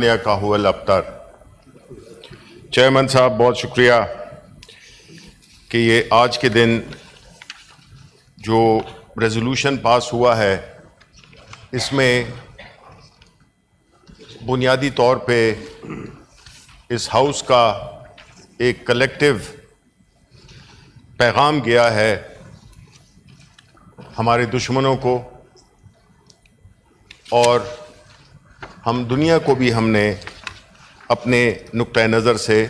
का हुआ अब्तर। चेयरमैन साहब, बहुत शुक्रिया कि ये आज के दिन जो रेजोल्यूशन पास हुआ है इसमें बुनियादी तौर पे इस हाउस का एक कलेक्टिव पैगाम गया है हमारे दुश्मनों को, और हम दुनिया को भी हमने अपने नुक्ता नज़र से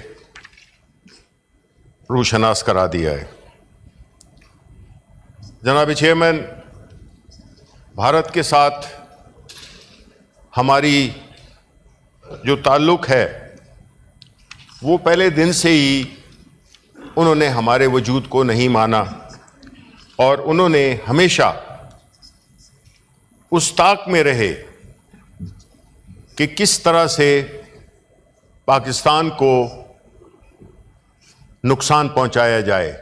रूशनास करा दिया है। जनाब चेयरमैन, भारत के साथ हमारी जो ताल्लुक़ है वो पहले दिन से ही उन्होंने हमारे वजूद को नहीं माना और उन्होंने हमेशा उस ताक में रहे कि किस तरह से पाकिस्तान को नुकसान पहुंचाया जाए,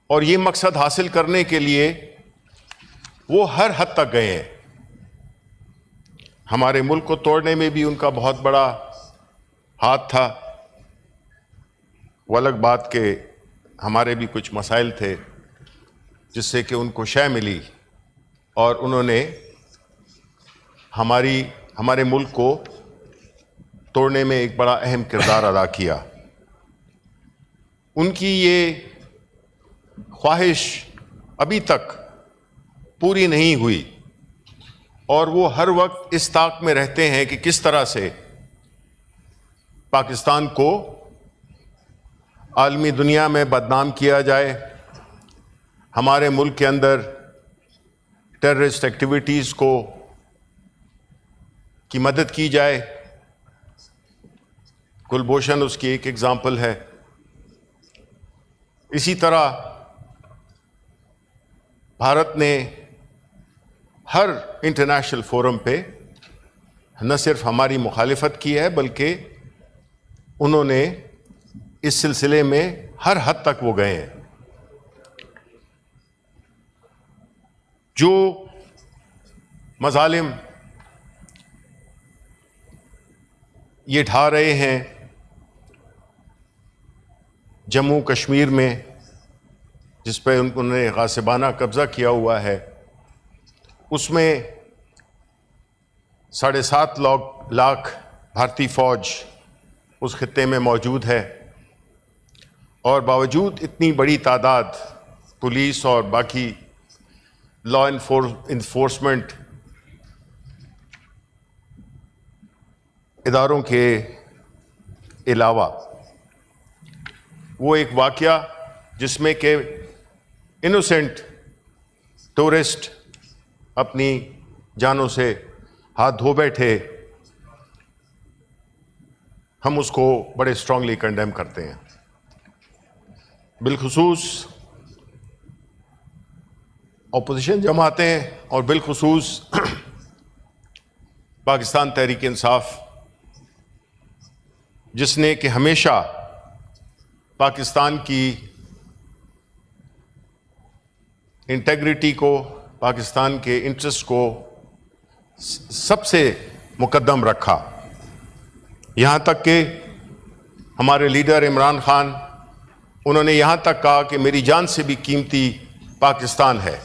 और ये मकसद हासिल करने के लिए वो हर हद तक गए हैं। हमारे मुल्क को तोड़ने में भी उनका बहुत बड़ा हाथ था। वो अलग बात के हमारे भी कुछ मसाइल थे जिससे कि उनको शय मिली और उन्होंने हमारे मुल्क को तोड़ने में एक बड़ा अहम किरदार अदा किया। उनकी ये ख्वाहिश अभी तक पूरी नहीं हुई और वो हर वक्त इस ताक में रहते हैं कि किस तरह से पाकिस्तान को आलमी दुनिया में बदनाम किया जाए, हमारे मुल्क के अंदर टेररिस्ट एक्टिविटीज़ की मदद की जाए। कुलभूषण उसकी एक एग्जाम्पल है। इसी तरह भारत ने हर इंटरनेशनल फोरम पे न सिर्फ हमारी मुखालिफत की है बल्कि उन्होंने इस सिलसिले में हर हद तक वो गए हैं। जो मजालिम ये ढा रहे हैं जम्मू कश्मीर में, जिस पर उन्होंने गासिबाना कब्ज़ा किया हुआ है, उसमें 7.5 लाख भारतीय फ़ौज उस खित्ते में मौजूद है, और बावजूद इतनी बड़ी तादाद पुलिस और बाकी लॉ इन्फोर्समेंट इदारों के अलावा वो एक वाक़या जिसमें कि इनोसेंट टूरिस्ट अपनी जानों से हाथ धो बैठे, हम उसको बड़े स्ट्रांगली कंडेम करते हैं। बिलखुसूस अपोजिशन जमातें और बिलखुसूस पाकिस्तान तहरीक इंसाफ, जिसने कि हमेशा पाकिस्तान की इंटेग्रिटी को, पाकिस्तान के इंटरेस्ट को सबसे मुकद्दम रखा। यहाँ तक कि हमारे लीडर इमरान खान, उन्होंने यहाँ तक कहा कि मेरी जान से भी कीमती पाकिस्तान है।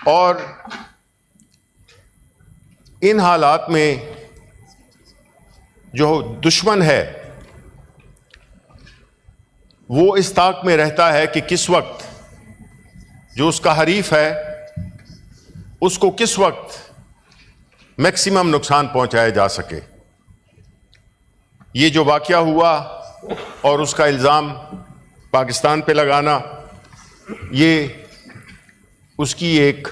और इन हालात में जो दुश्मन है वो इस ताक में रहता है कि किस वक्त जो उसका हरीफ है उसको किस वक्त मैक्सिमम नुकसान पहुंचाया जा सके। ये जो वाक़या हुआ और उसका इल्ज़ाम पाकिस्तान पे लगाना, ये उसकी एक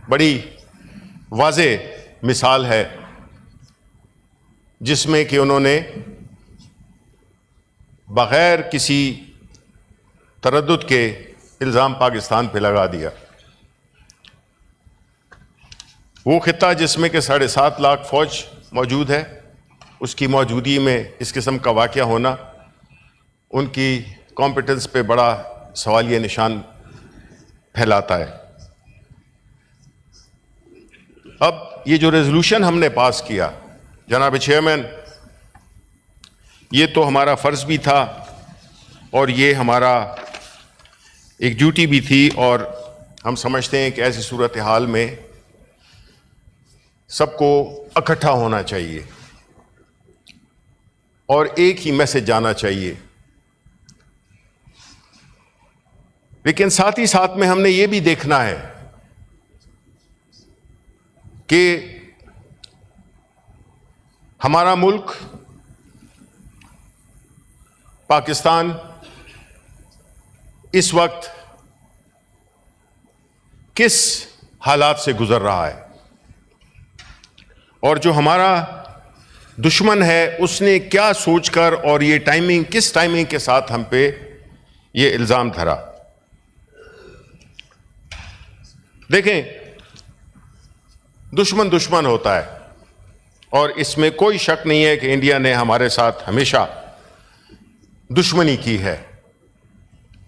बड़ी वाज़े मिसाल है जिसमें कि उन्होंने बग़ैर किसी तरद्दुद के इल्ज़ाम पाकिस्तान पे लगा दिया। वो खित्ता जिसमें कि 7.5 लाख फ़ौज मौजूद है, उसकी मौजूदगी में इस किस्म का वाक़या होना उनकी कॉम्पिटेंस पे बड़ा सवालिया निशान फैलाता है। अब ये जो रेजोल्यूशन हमने पास किया, जनाब चेयरमैन, ये तो हमारा फर्ज भी था और ये हमारा एक ड्यूटी भी थी, और हम समझते हैं कि ऐसी सूरत हाल में सबको इकट्ठा होना चाहिए और एक ही मैसेज जाना चाहिए। लेकिन साथ ही साथ में हमने ये भी देखना है कि हमारा मुल्क पाकिस्तान इस वक्त किस हालात से गुजर रहा है, और जो हमारा दुश्मन है उसने क्या सोचकर और ये टाइमिंग, किस टाइमिंग के साथ हम पे ये इल्जाम धरा। देखें, दुश्मन दुश्मन होता है और इसमें कोई शक नहीं है कि इंडिया ने हमारे साथ हमेशा दुश्मनी की है।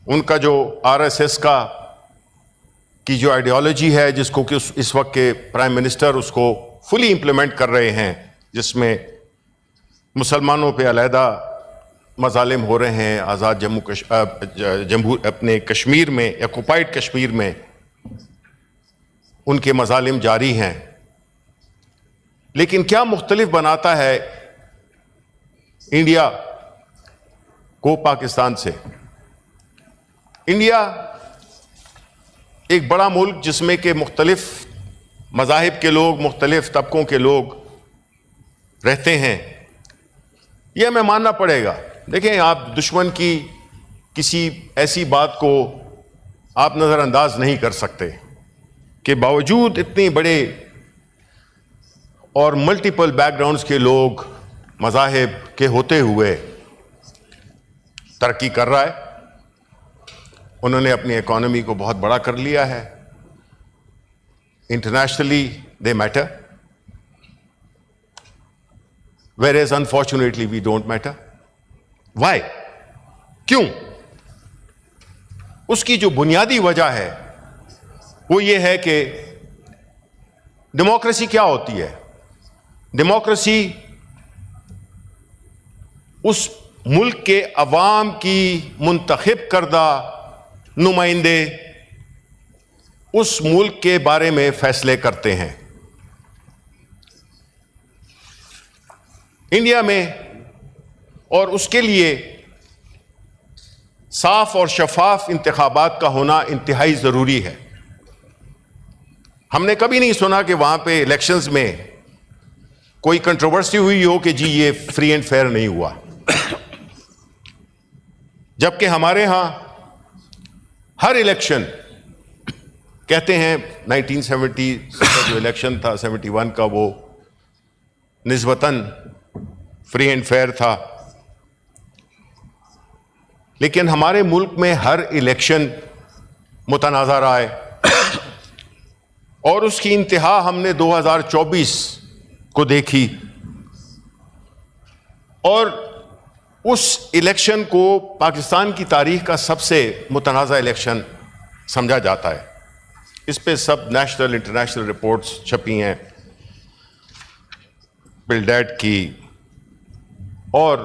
उनका जो आरएसएस की जो आइडियोलॉजी है, जिसको कि इस वक्त के प्राइम मिनिस्टर उसको फुली इंप्लीमेंट कर रहे हैं, जिसमें मुसलमानों पे अलहदा मजालिम हो रहे हैं, आज़ाद जम्मू अपने कश्मीर में, ऑक्युपाइड कश्मीर में उनके मजालिम जारी हैं। लेकिन क्या मुख्तलिफ बनाता है इंडिया को पाकिस्तान से? इंडिया एक बड़ा मुल्क जिसमें के मुख्तलिफ मज़ाहिब के लोग, मुख्तलिफ तबकों के लोग रहते हैं, यह हमें मानना पड़ेगा। देखें, आप दुश्मन की किसी ऐसी बात को आप नज़रअंदाज नहीं कर सकते कि बावजूद इतने बड़े और मल्टीपल बैकग्राउंड्स के लोग, मज़ाहिब के होते हुए तरक्की कर रहा है। उन्होंने अपनी इकोनॉमी को बहुत बड़ा कर लिया है। Internationally they matter, whereas unfortunately we don't matter. Why? क्यों? उसकी जो बुनियादी वजह है वो ये है कि डेमोक्रेसी क्या होती है? डेमोक्रेसी उस मुल्क के अवाम की मुंतखब करदा नुमाइंदे उस मुल्क के बारे में फैसले करते हैं। इंडिया में, और उसके लिए साफ और शफाफ इंतखाबात का होना इंतहाई ज़रूरी है। हमने कभी नहीं सुना कि वहां पे इलेक्शंस में कोई कंट्रोवर्सी हुई हो कि जी ये फ्री एंड फेयर नहीं हुआ, जबकि हमारे यहां हर इलेक्शन, कहते हैं 1970 का जो इलेक्शन था, 71 का, वो निस्बतन फ्री एंड फेयर था। लेकिन हमारे मुल्क में हर इलेक्शन मुतनाज़ा रहा है और उसकी इंतहा हमने 2024 को देखी, और उस इलेक्शन को पाकिस्तान की तारीख का सबसे मुतनाज़ा इलेक्शन समझा जाता है। इस पे सब नेशनल इंटरनेशनल रिपोर्ट्स छपी हैं, बिल्डेट की, और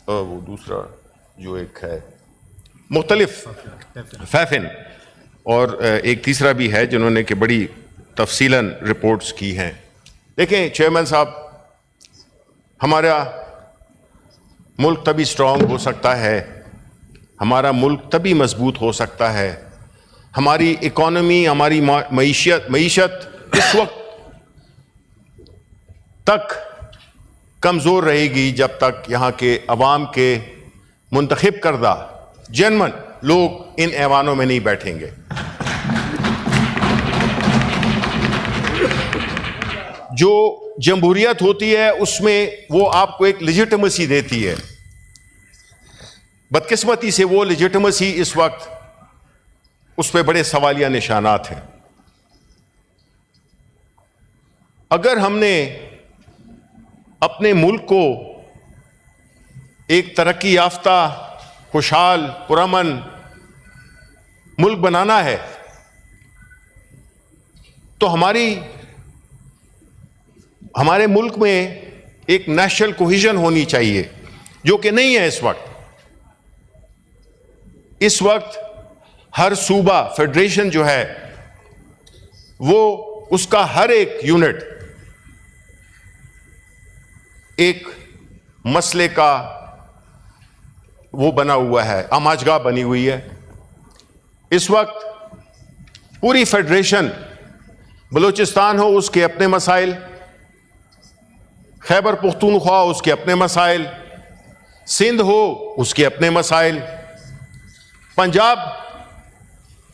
वो दूसरा जो एक है मुख्तलिफ फैफिन, और एक तीसरा भी है जिन्होंने कि बड़ी तफसीलन रिपोर्ट्स की हैं। देखें चेयरमैन साहब, हमारा मुल्क तभी स्ट्रांग हो सकता है, हमारा मुल्क तभी मजबूत हो सकता है, हमारी इकोनॉमी, हमारी मईशत इस वक्त तक कमज़ोर रहेगी जब तक यहाँ के अवाम के मुंतखब करदा जनमन लोग इन ऐवानों में नहीं बैठेंगे। जो जमहूरियत होती है उसमें वो आपको एक लेजिटिमेसी देती है। बदकिस्मती से वो लेजिटिमेसी इस वक्त उस पर बड़े सवालिया निशानात हैं। अगर हमने अपने मुल्क को एक तरक्की याफ्ता, खुशहाल, पुरअमन मुल्क बनाना है तो हमारी हमारे मुल्क में एक नेशनल कोहेजन होनी चाहिए, जो कि नहीं है इस वक्त। इस वक्त हर सूबा फेडरेशन जो है वो उसका हर एक यूनिट एक मसले का वो बना हुआ है, आमाजगाह बनी हुई है। इस वक्त पूरी फेडरेशन, बलूचिस्तान हो उसके अपने मसाइल, खैबर पुख्तूनख्वा उसके अपने मसाइल, सिंध हो उसके अपने मसाइल, पंजाब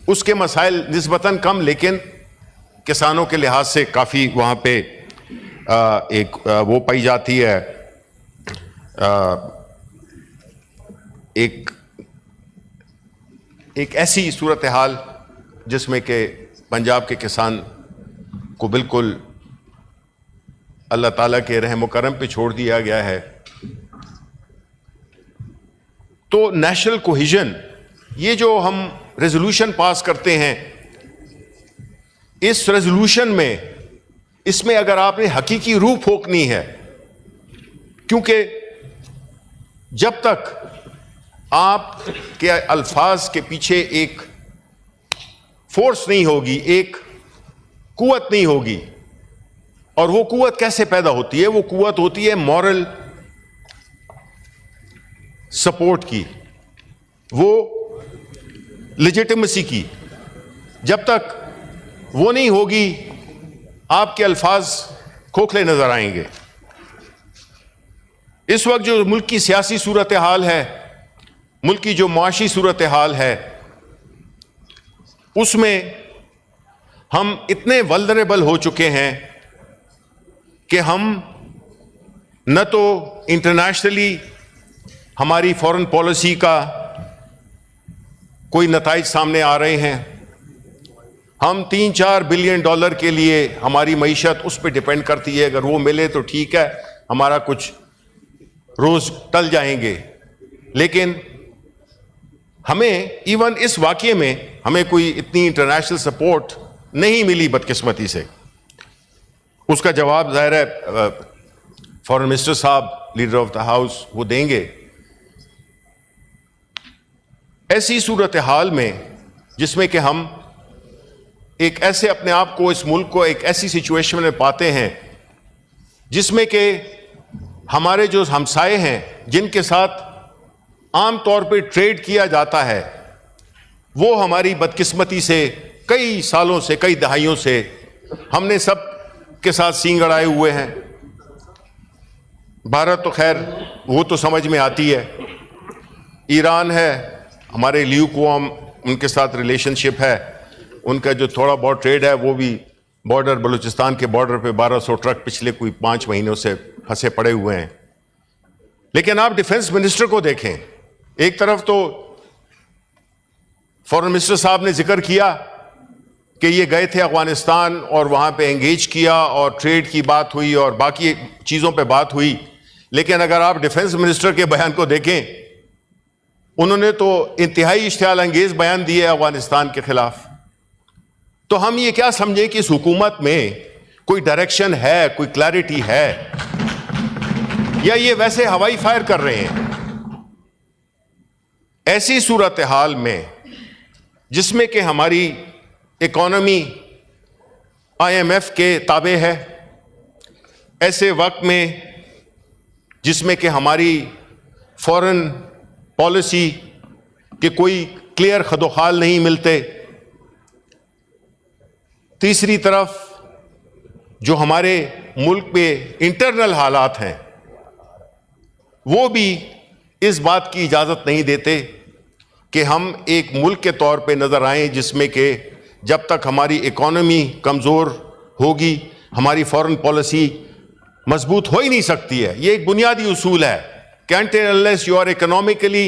उसके मसाइल निस्बतन कम, लेकिन किसानों के लिहाज से काफ़ी वहाँ पे वो पाई जाती है, एक ऐसी सूरत हाल जिसमें कि पंजाब के किसान को बिल्कुल अल्लाह ताला के रहम करम पे छोड़ दिया गया है। तो नेशनल कोहेजन, ये जो हम रेजोल्यूशन पास करते हैं, इस रेजोल्यूशन में, इसमें अगर आपने हकीकी रूह फूंकनी है, क्योंकि जब तक आप के अल्फाज के पीछे एक फोर्स नहीं होगी, एक कुव्वत नहीं होगी, और वो कुव्वत कैसे पैदा होती है? वो कुव्वत होती है मॉरल सपोर्ट की, वो लेजिटिमेसी की। जब तक वो नहीं होगी, आपके अल्फाज खोखले नजर आएंगे। इस वक्त जो मुल्क की सियासी सूरत हाल है, मुल्क की जो मुआशी सूरत हाल है, उसमें हम इतने वल्नरेबल हो चुके हैं कि हम न तो इंटरनेशनली हमारी फॉरेन पॉलिसी का कोई नताइज सामने आ रहे हैं, हम 3-4 बिलियन डॉलर के लिए हमारी मईशत उस पर डिपेंड करती है, अगर वो मिले तो ठीक है, हमारा कुछ रोज टल जाएंगे। लेकिन हमें इवन इस वाकये में हमें कोई इतनी इंटरनेशनल सपोर्ट नहीं मिली बदकिस्मती से। उसका जवाब ज़ाहिर है फॉरेन मिनिस्टर साहब, लीडर ऑफ द हाउस, वो देंगे। ऐसी सूरत हाल में जिसमें कि हम एक ऐसे अपने आप को, इस मुल्क को एक ऐसी सिचुएशन में पाते हैं जिसमें कि हमारे जो हमसाए हैं, जिनके साथ आम तौर पे ट्रेड किया जाता है, वो हमारी बदकिस्मती से कई सालों से, कई दहाइयों से हमने सब के साथ सींग अड़ाए हुए हैं। भारत तो खैर वो तो समझ में आती है, ईरान है, हमारे ल्यूकवार्म उनके साथ रिलेशनशिप है, उनका जो थोड़ा बहुत ट्रेड है वो भी बॉर्डर, बलूचिस्तान के बॉर्डर पे 1200 ट्रक पिछले कोई 5 महीनों से फंसे पड़े हुए हैं। लेकिन आप डिफेंस मिनिस्टर को देखें, एक तरफ तो फॉरेन मिनिस्टर साहब ने जिक्र किया कि ये गए थे अफगानिस्तान और वहां पे एंगेज किया और ट्रेड की बात हुई और बाकी चीजों पे बात हुई, लेकिन अगर आप डिफेंस मिनिस्टर के बयान को देखें, उन्होंने तो इंतहाई इश्तियाल अंगेज बयान दिए अफगानिस्तान के खिलाफ। तो हम ये क्या समझे कि इस हुकूमत में कोई डायरेक्शन है, कोई क्लैरिटी है, या ये वैसे हवाई फायर कर रहे हैं? ऐसी सूरत हाल में जिसमें कि हमारी इकोनॉमी IMF के ताबे है, ऐसे वक्त में जिसमें कि हमारी फॉरेन पॉलिसी के कोई क्लियर खदोखाल नहीं मिलते, तीसरी तरफ जो हमारे मुल्क में इंटरनल हालात हैं वो भी इस बात की इजाज़त नहीं देते कि हम एक मुल्क के तौर पे नज़र आएं, जिसमें कि जब तक हमारी इकोनॉमी कमज़ोर होगी, हमारी फॉरेन पॉलिसी मजबूत हो ही नहीं सकती है। ये एक बुनियादी उसूल है, can't unless you are economically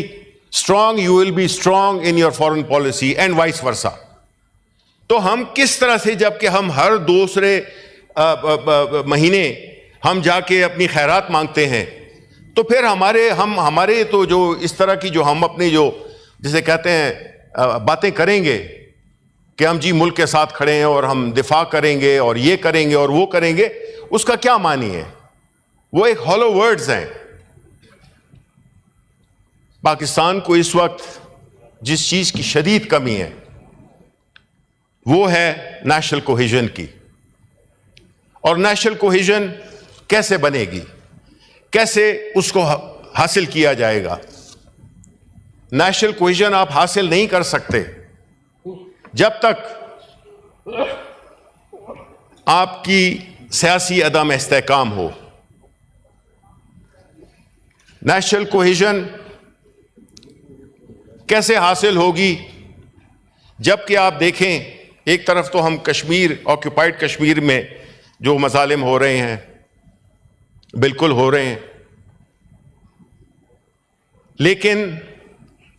strong you will be strong in your foreign policy and vice versa. तो हम किस तरह से, जबकि हम हर दूसरे महीने हम जाके अपनी खैरात मांगते हैं, तो फिर हमारे तो जो इस तरह की जो हम अपनी जो जिसे कहते हैं बातें करेंगे कि हम जी मुल्क के साथ खड़े हैं और हम दिफा करेंगे और ये करेंगे और वो करेंगे, उसका क्या मानी है? वो एक हॉलो वर्ड्स हैं। पाकिस्तान को इस वक्त जिस चीज की शदीद कमी है वो है नेशनल कोहेजन की। और नेशनल कोहेजन कैसे बनेगी, कैसे उसको हासिल किया जाएगा? नेशनल कोहेजन आप हासिल नहीं कर सकते जब तक आपकी सियासी अदम इस्तेहकाम हो। नेशनल कोहेजन कैसे हासिल होगी? जबकि आप देखें, एक तरफ तो हम कश्मीर, ऑक्यूपाइड कश्मीर में जो मजालिम हो रहे हैं, बिल्कुल हो रहे हैं, लेकिन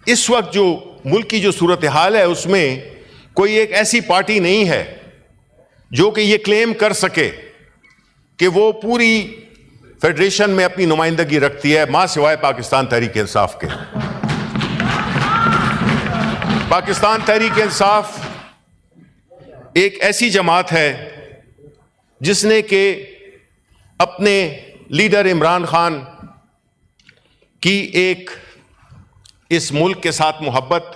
इस वक्त जो मुल्क की जो सूरत हाल है उसमें कोई एक ऐसी पार्टी नहीं है जो कि ये क्लेम कर सके कि वो पूरी फेडरेशन में अपनी नुमाइंदगी रखती है, मां सिवाय पाकिस्तान तहरीक इंसाफ के। पाकिस्तान तहरीक इंसाफ एक ऐसी जमात है जिसने कि अपने लीडर इमरान खान की एक इस मुल्क के साथ मोहब्बत,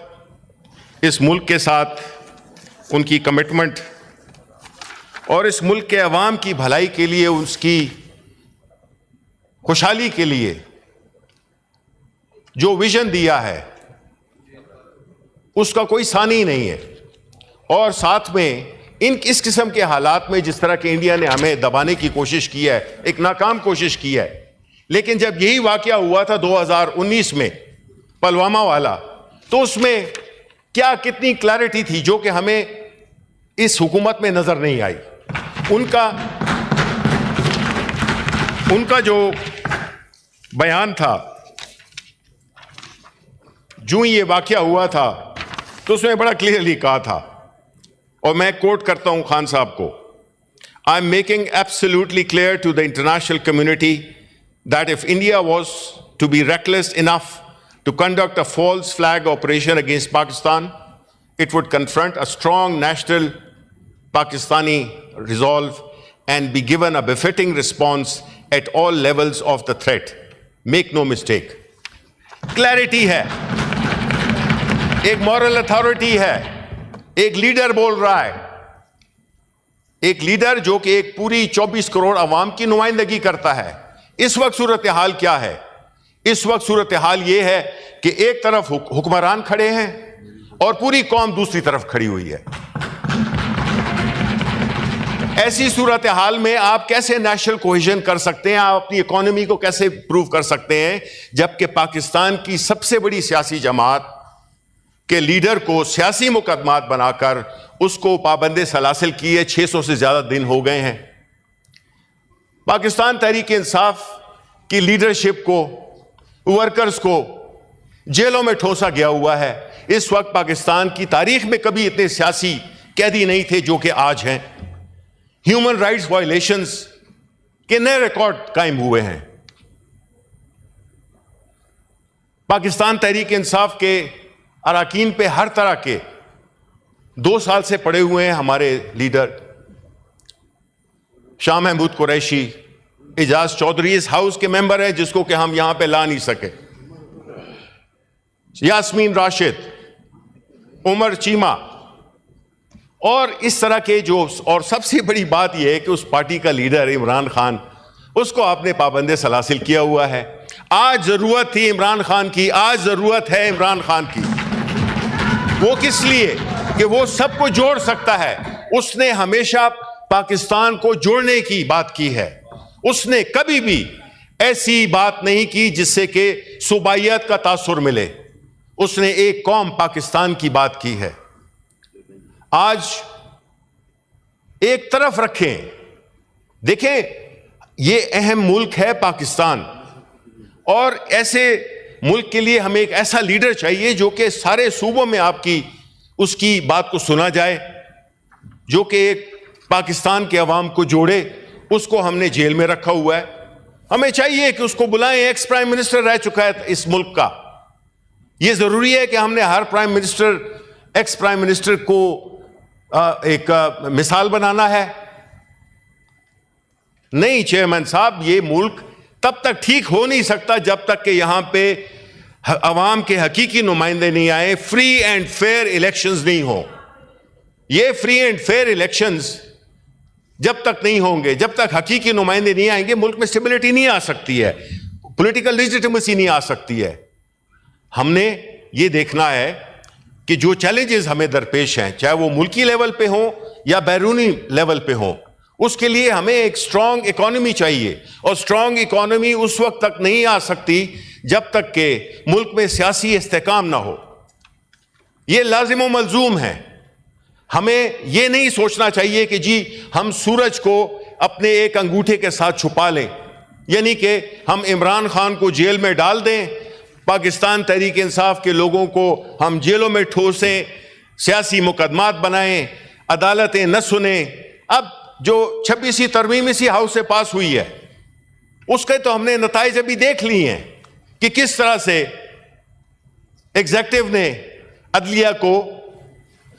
इस मुल्क के साथ उनकी कमिटमेंट और इस मुल्क के अवाम की भलाई के लिए, उसकी खुशहाली के लिए जो विजन दिया है उसका कोई सानी नहीं है। और साथ में इस किस्म के हालात में जिस तरह के इंडिया ने हमें दबाने की कोशिश की है, एक नाकाम कोशिश की है, लेकिन जब यही वाकया हुआ था 2019 में पुलवामा वाला, तो उसमें क्या कितनी क्लैरिटी थी जो कि हमें इस हुकूमत में नजर नहीं आई। उनका जो बयान था, जो ये वाकया हुआ था तो उसमें बड़ा क्लियरली कहा था, और मैं कोट करता हूं खान साहब को, I am making absolutely clear to the international community that if India was to be reckless enough to conduct a false flag operation against Pakistan, it would confront a strong national Pakistani resolve and be given a befitting response at all levels of the threat. Make no mistake. Clarity है, एक moral authority है, एक leader बोल रहा है, एक leader जो कि एक पूरी 24 करोड़ अवाम की नुमाइंदगी करता है। इस वक्त सूरत हाल क्या है? इस वक्त सूरत हाल यह है कि एक तरफ हुक्मरान खड़े हैं और पूरी कौम दूसरी तरफ खड़ी हुई है। ऐसी सूरत हाल में आप कैसे नेशनल कोहेजन कर सकते हैं? आप अपनी इकोनॉमी को कैसे इंप्रूव कर सकते हैं जबकि पाकिस्तान की सबसे बड़ी सियासी जमात के लीडर को सियासी मुकदमात बनाकर उसको पाबंदे सलासिल किए 600 से ज्यादा दिन हो गए हैं। पाकिस्तान तहरीक इंसाफ की लीडरशिप को, वर्कर्स को जेलों में ठोसा गया हुआ है। इस वक्त पाकिस्तान की तारीख में कभी इतने सियासी कैदी नहीं थे जो कि आज हैं। ह्यूमन राइट्स वायलेशंस के नए रिकॉर्ड कायम हुए हैं। पाकिस्तान तहरीक इंसाफ के अरकान पे हर तरह के 2 साल से पड़े हुए हैं। हमारे लीडर शाह महमूद कुरैशी, एजाज चौधरी इस हाउस के मेंबर हैं जिसको कि हम यहां पे ला नहीं सके, यास्मीन राशिद, उमर चीमा और इस तरह के जो, और सबसे बड़ी बात यह है कि उस पार्टी का लीडर इमरान खान, उसको आपने पाबंदे सलासिल किया हुआ है। आज जरूरत थी इमरान खान की, आज जरूरत है इमरान खान की। वो किस लिए? कि वो सबको जोड़ सकता है। उसने हमेशा पाकिस्तान को जोड़ने की बात की है। उसने कभी भी ऐसी बात नहीं की जिससे कि सूबाइयत का तासुर मिले। उसने एक कौम पाकिस्तान की बात की है। आज एक तरफ रखें, देखें ये अहम मुल्क है पाकिस्तान, और ऐसे मुल्क के लिए हमें एक ऐसा लीडर चाहिए जो कि सारे सूबों में आपकी उसकी बात को सुना जाए, जो कि एक पाकिस्तान के अवाम को जोड़े। उसको हमने जेल में रखा हुआ है, हमें चाहिए कि उसको बुलाएं। एक्स प्राइम मिनिस्टर रह चुका है इस मुल्क का। यह जरूरी है कि हमने हर prime minister, ex prime minister को एक मिसाल बनाना है। नहीं चेयरमैन साहब, ये मुल्क तब तक ठीक हो नहीं सकता जब तक कि यहां पे अवाम के हकीकी नुमाइंदे नहीं आए, फ्री एंड फेयर इलेक्शंस नहीं हो। ये फ्री एंड फेयर इलेक्शंस जब तक नहीं होंगे, जब तक हकीकी नुमाइंदे नहीं आएंगे, मुल्क में स्टेबिलिटी नहीं आ सकती है, पॉलिटिकल लेजिटिमेसी नहीं आ सकती है। हमने ये देखना है कि जो चैलेंजेस हमें दरपेश हैं, चाहे वो मुल्की लेवल पे हो या बैरूनी लेवल पे हो, उसके लिए हमें एक स्ट्रांग इकोनॉमी चाहिए, और स्ट्रांग इकोनॉमी उस वक्त तक नहीं आ सकती जब तक के मुल्क में सियासी इस्तेकाम ना हो। ये लाजिम व मलजूम है। हमें ये नहीं सोचना चाहिए कि जी हम सूरज को अपने एक अंगूठे के साथ छुपा लें, यानी कि हम इमरान खान को जेल में डाल दें, पाकिस्तान तहरीक इंसाफ के लोगों को हम जेलों में ठोसें, सियासी मुकदमात बनाएं, अदालतें न सुने। अब जो 26वीं तरमीम इसी हाउस से पास हुई है, उसके तो हमने नताइज अभी देख लिए हैं कि किस तरह से एग्जेक्टिव ने अदलिया को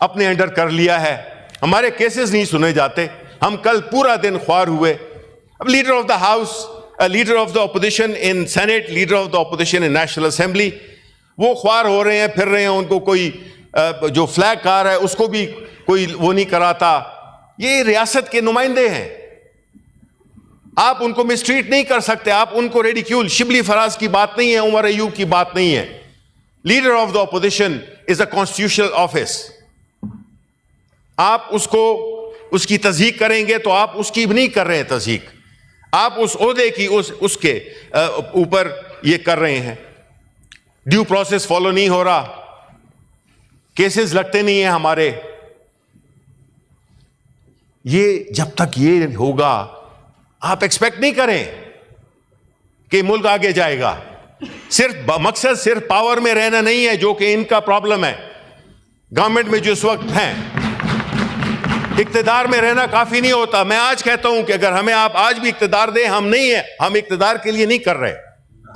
अपने अंडर कर लिया है। हमारे केसेस नहीं सुने जाते। हम कल पूरा दिन ख्वार हुए। अब leader of the house, leader of the opposition in senate, leader of the opposition in national assembly, वो ख्वार हो रहे हैं, फिर रहे हैं, उनको कोई जो फ्लैग कार है उसको भी कोई वो नहीं कराता। ये रियासत के नुमाइंदे हैं, आप उनको मिसट्रीट नहीं कर सकते, आप उनको रेडिक्यूल। शिबली फराज की बात नहीं है, उमर अयूब की बात नहीं है। Leader of the opposition is a constitutional office. आप उसको उसकी तस्दीक करेंगे तो आप उसकी भी नहीं कर रहे हैं तस्दीक, आप उस ओहदे की उसके ऊपर ये कर रहे हैं। ड्यू प्रोसेस फॉलो नहीं हो रहा, केसेस लगते नहीं है हमारे। ये जब तक ये होगा, आप एक्सपेक्ट नहीं करें कि मुल्क आगे जाएगा। सिर्फ मकसद सिर्फ पावर में रहना नहीं है, जो कि इनका प्रॉब्लम है। गवर्नमेंट में जो इस वक्त हैं, इक्तिदार में रहना काफी नहीं होता। मैं आज कहता हूं कि अगर हमें आप आज भी इक्तिदार दें, हम नहीं है, हम इक्तिदार के लिए नहीं कर रहे,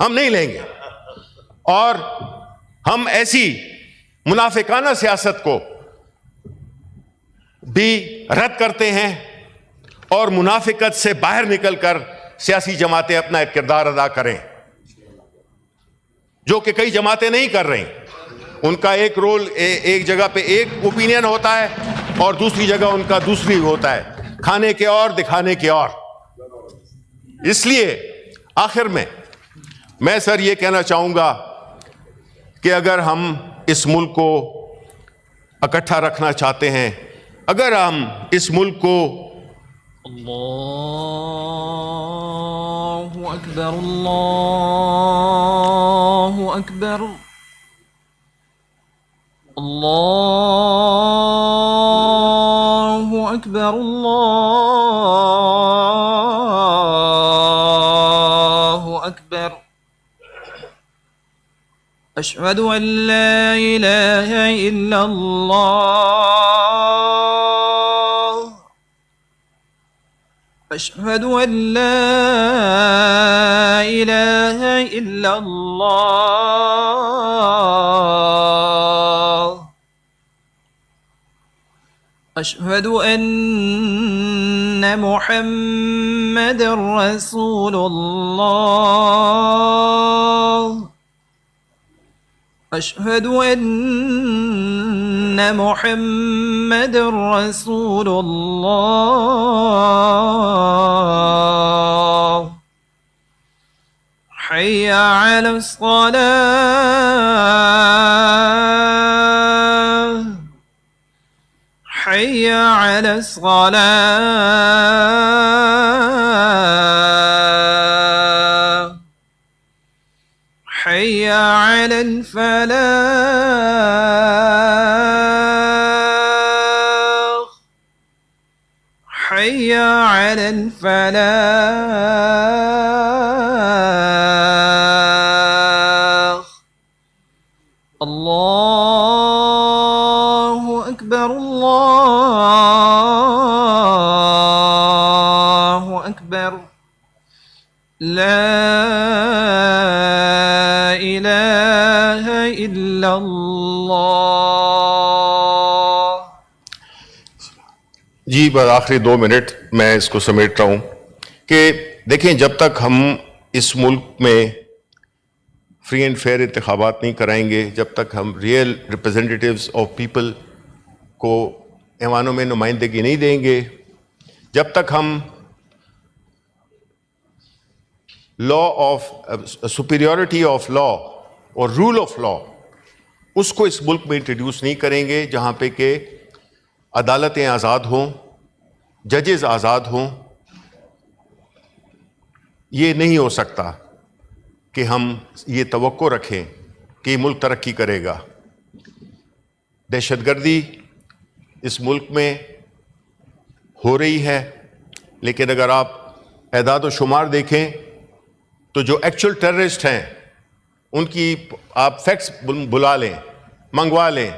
हम नहीं लेंगे। और हम ऐसी मुनाफिकाना सियासत को भी रद्द करते हैं और मुनाफिकत से बाहर निकलकर सियासी जमातें अपना एक किरदार अदा करें, जो कि कई जमातें नहीं कर रही। उनका एक रोल, एक जगह पे एक ओपिनियन होता है और दूसरी जगह उनका दूसरी होता है, खाने के और दिखाने के और। इसलिए आखिर में मैं सर ये कहना चाहूंगा कि अगर हम इस मुल्क को इकट्ठा रखना चाहते हैं, अगर हम इस मुल्क को अल्लाहु अकबर, अल्लाहु अकबर, अल्लाहु अकबर, अल्लाहु अकबर। अशहदु अन ला इलाहा इल्लल्लाह, अशहदु अन ला इलाहा इल्लल्लाह, अशहदु अन्ना मुहम्मदर रसूलुल्लाह, अशहदु अन्ना मुहम्मदर रसूलुल्लाह। हय्या अलस सलाह, हय्या अलस सलाह, हय्या अलल फलाह, हय्या अलल फलाह। अल्लाहु अकबर, अल्लाहु अकबर, ला इलाहा इल्लल्लाह। जी बस आखिरी 2 मिनट मैं इसको समेट रहा हूं कि देखें, जब तक हम इस मुल्क में फ्री एंड फेयर इंतखाबात नहीं कराएंगे, जब तक हम रियल रिप्रेजेंटेटिव्स ऑफ पीपल को ऐवानों में नुमाइंदगी नहीं देंगे, जब तक हम law of superiority of law और रूल ऑफ लॉ उसको इस मुल्क में इंट्रोड्यूस नहीं करेंगे, जहाँ पे कि अदालतें आज़ाद हों, जजेस आज़ाद हों, ये नहीं हो सकता कि हम ये तवक्को रखें कि मुल्क तरक्की करेगा। दहशतगर्दी इस मुल्क में हो रही है, लेकिन अगर आप एदाद व शुमार देखें तो जो एक्चुअल टेररिस्ट हैं उनकी आप फैक्ट्स बुला लें, मंगवा लें।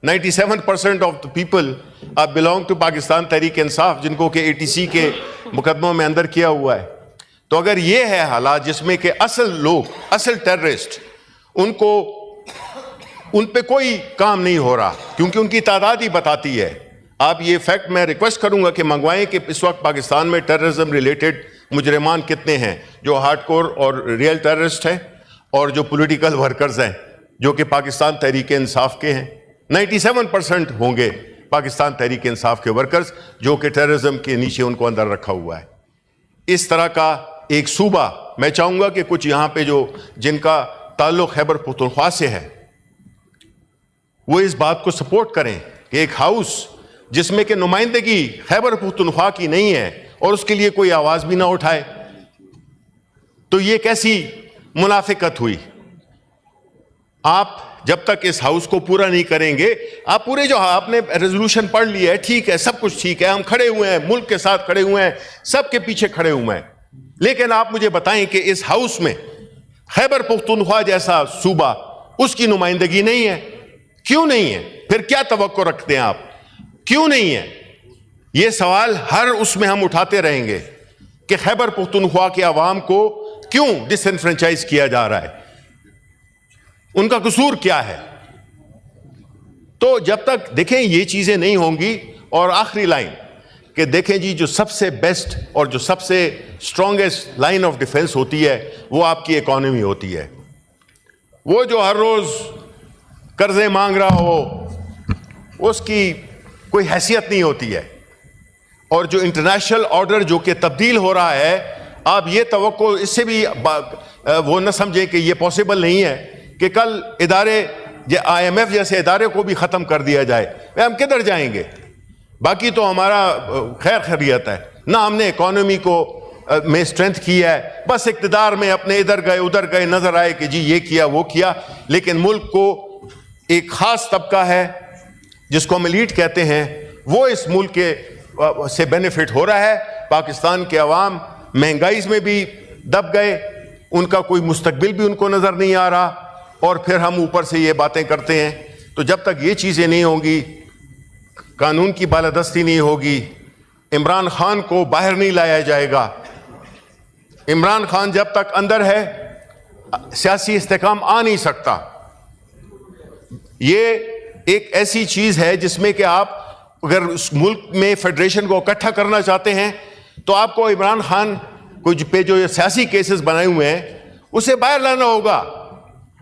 97% ऑफ द पीपल आप बिलोंग टू पाकिस्तान तहरीक इंसाफ, जिनको कि ATC के मुकदमों में अंदर किया हुआ है। तो अगर ये है हालात जिसमें कि असल लोग, असल टेररिस्ट, उन पे कोई काम नहीं हो रहा, क्योंकि उनकी तादाद ही बताती है। आप ये फैक्ट मैं रिक्वेस्ट करूंगा कि मंगवाएं कि इस वक्त पाकिस्तान में टेररिज्म रिलेटेड मुजरिमान कितने हैं, जो हार्डकोर और रियल टेररिस्ट हैं और जो पॉलिटिकल वर्कर्स हैं जो कि पाकिस्तान तहरीक इंसाफ के हैं। 97% होंगे पाकिस्तान तहरीक इंसाफ के वर्कर्स जो कि टेररिज्म के नीचे उनको अंदर रखा हुआ है। इस तरह का एक सूबा, मैं चाहूंगा कि कुछ यहां पे जो जिनका ताल्लुक खैबर पख्तूनख्वा से है वो इस बात को सपोर्ट करें कि एक हाउस जिसमें कि नुमाइंदगी खैबर पख्तूनख्वा की नहीं है और उसके लिए कोई आवाज भी ना उठाए, तो ये कैसी मुनाफिकत हुई। आप जब तक इस हाउस को पूरा नहीं करेंगे, आप पूरे जो आपने रेजोल्यूशन पढ़ लिया है, ठीक है, सब कुछ ठीक है, हम खड़े हुए हैं, मुल्क के साथ खड़े हुए हैं, सबके पीछे खड़े हुए हैं, लेकिन आप मुझे बताएं कि इस हाउस में खैबर पख्तूनख्वा जैसा सूबा, उसकी नुमाइंदगी नहीं है। क्यों नहीं है? फिर क्या तवक्को रखते हैं आप? क्यों नहीं है? ये सवाल हर उसमें हम उठाते रहेंगे कि खैबर पख्तूनख्वा के अवाम को क्यों डिसएनफ्रेंचाइज किया जा रहा है, उनका कसूर क्या है। तो जब तक देखें ये चीजें नहीं होंगी, और आखिरी लाइन कि देखें जी, जो सबसे बेस्ट और जो सबसे स्ट्रॉन्गेस्ट लाइन ऑफ डिफेंस होती है वो आपकी इकॉनमी होती है। वो जो हर रोज कर्जे मांग रहा हो उसकी कोई हैसियत नहीं होती है, और जो इंटरनेशनल ऑर्डर जो कि तब्दील हो रहा है, आप ये तवक्को इससे भी वो न समझें कि ये पॉसिबल नहीं है कि कल इदारे IMF जैसे इदारे को भी ख़त्म कर दिया जाए। हम किधर जाएंगे? बाकी तो हमारा खैर खैरियत है ना, हमने इकॉनमी को में स्ट्रेंथ की है, बस इक़्तिदार में अपने इधर गए उधर गए, नजर आए कि जी ये किया वो किया, लेकिन मुल्क को एक ख़ास तबका है जिसको हम एलीट कहते हैं, वो इस मुल्क के से बेनिफिट हो रहा है। पाकिस्तान के अवाम महंगाई में भी दब गए, उनका कोई मुस्तकबिल भी उनको नज़र नहीं आ रहा, और फिर हम ऊपर से ये बातें करते हैं। तो जब तक ये चीज़ें नहीं होंगी, कानून की बालादस्ती नहीं होगी, इमरान खान को बाहर नहीं लाया जाएगा। इमरान खान जब तक अंदर है सियासी इस्तेकाम आ नहीं सकता। ये एक ऐसी चीज़ है जिसमें कि आप अगर उस मुल्क में फेडरेशन को इकट्ठा करना चाहते हैं तो आपको इमरान खान को पे जो ये सियासी केसेस बनाए हुए हैं उसे बाहर लाना होगा।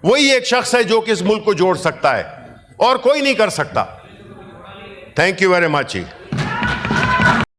वही एक शख्स है जो कि इस मुल्क को जोड़ सकता है, और कोई नहीं कर सकता। Thank you very much.